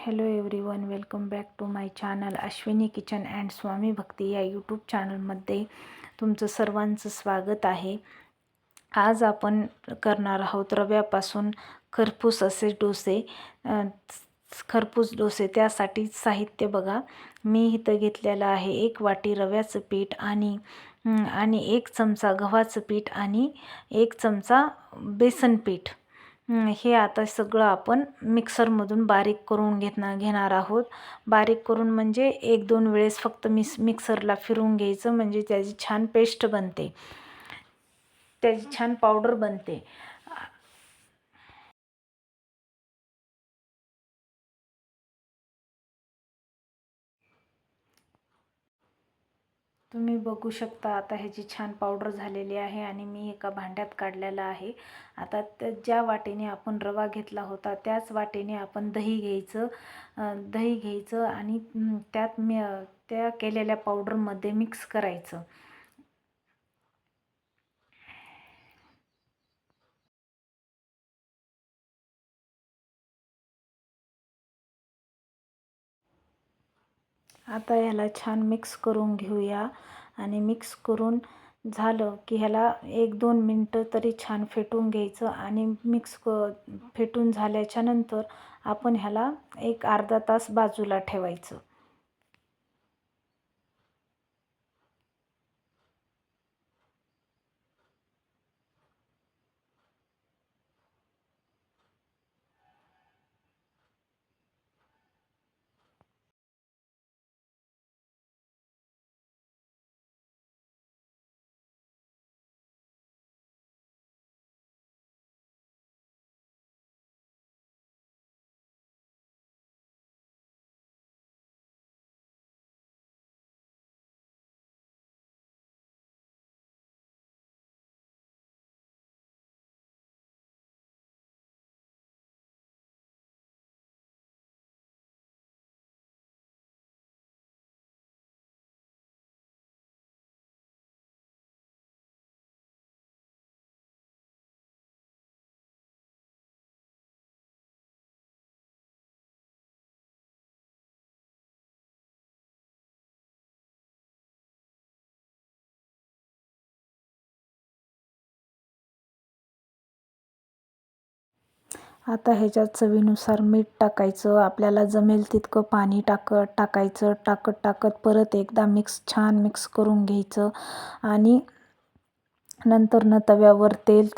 Hello everyone, welcome back to my channel Ashwini kitchen and Swami Bhakti या YouTube चॅनलमध्ये तुमचं सर्वांचं स्वागत आहे. आज आपण करणार आहोत रव्यापासून खरपूस असे डोसे. खरपूस डोसे त्यासाठी साहित्य बघा. मी इथं घेतलेलं आहे 1 वाटी रव्याचं पीठ आणि 1 चमचा गव्हाचं पीठ आणि 1 चमचा बेसन पीठ. हे आता सगळं आपण मिक्सरमधून बारीक करून घेणार आहोत. बारीक करून म्हणजे 1-2 वेळेस फक्त मिक्सरला फिरवून घ्यायचं, म्हणजे त्याची छान पेस्ट बनते, त्याची छान पावडर बनते. तुम्ही बघू शकता आता ह्याची छान पावडर झालेली आहे आणि मी एका भांड्यात काढलेलं आहे. आता ज्या वाटीने आपण रवा घेतला होता त्याच वाटीने आपण दही घ्यायचं आणि त्यात त्या केलेल्या पावडरमध्ये मिक्स करायचं. आता ह्याला छान मिक्स करून घेऊया आणि मिक्स करून झालं की ह्याला 1-2 मिनटं तरी छान फेटून घ्यायचं आणि फेटून झाल्याच्या नंतर आपण ह्याला एक अर्धा तास बाजूला ठेवायचं. आता ह्याच्यात चवीनुसार मीठ टाकायचं. आपल्याला जमेल तितकं पाणी टाकायचं. टाकत परत एकदा छान मिक्स करून घ्यायचं आणि नंतर तव्यावर तेल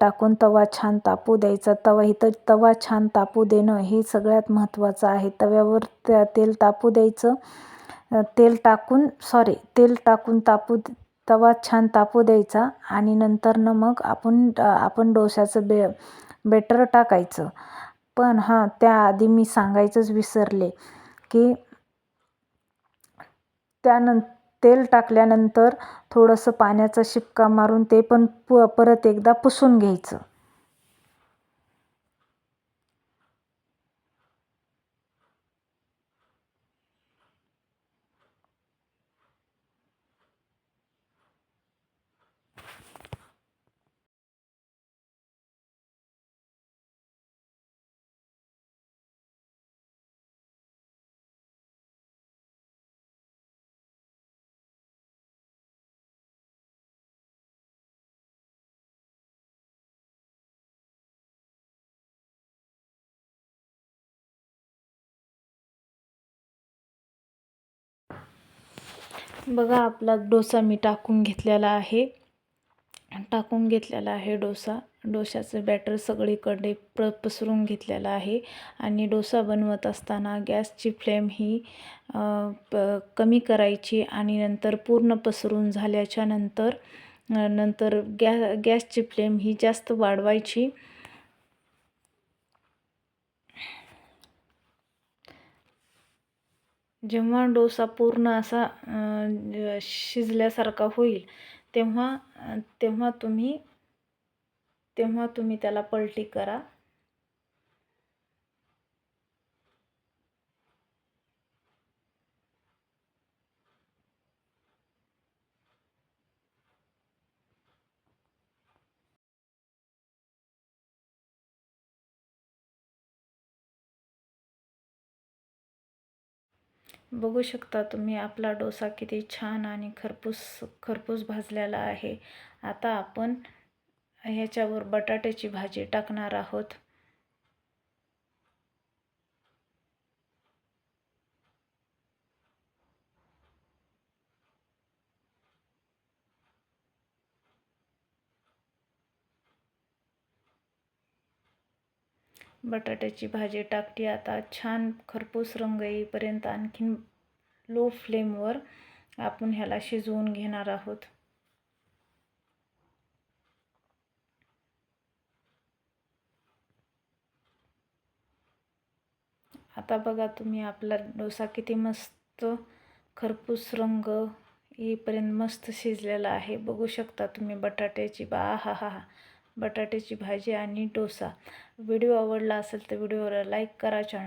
टाकून तवा छान तापू द्यायचा. तवा छान तापू देणं हे सगळ्यात महत्त्वाचं आहे. तव्यावर तेल तापू द्यायचं. तेल टाकून तवा छान तापू द्यायचा आणि नंतर मग आपण डोश्याचं बेटर टाकायचं. पण त्याआधी मी सांगायचंच विसरले की तेल टाकल्यानंतर थोडंसं पाण्याचा शिपका मारून ते पण परत एकदा पुसून घ्यायचं. बघा, आपला डोसा मी टाकून घेतलेला आहे. डोशाचं बॅटर सगळीकडे पसरून घेतलेलं आहे आणि डोसा बनवत असताना गॅसची फ्लेम ही कमी करायची आणि नंतर पूर्ण पसरून झाल्याच्या नंतर गॅसची फ्लेम ही जास्त वाढवायची. जेव्हा डोसा पूर्ण असा शिजल्यासारखा होईल तेव्हा तुम्ही त्याला पलटी करा. बघू शकता तुम्ही आपला डोसा किती छान आणि खरपूस भाजलेला आहे. आता आपण ह्याच्यावर बटाट्याची भाजी टाकणार आहोत. बटाट्याची भाजी टाकली. आता छान खरपूस रंग येईपर्यंत आणखीन लो फ्लेमवर आपण ह्याला शिजवून घेणार आहोत. आता बघा तुम्ही आपला डोसा किती मस्त खरपूस रंग येईपर्यंत मस्त शिजलेला आहे. बघू शकता तुम्ही बटाट्याची हा बटाट्याची भाजी आणि डोसा. व्हिडिओ आवडला असेल तर व्हिडिओला लाईक करा, चॅनल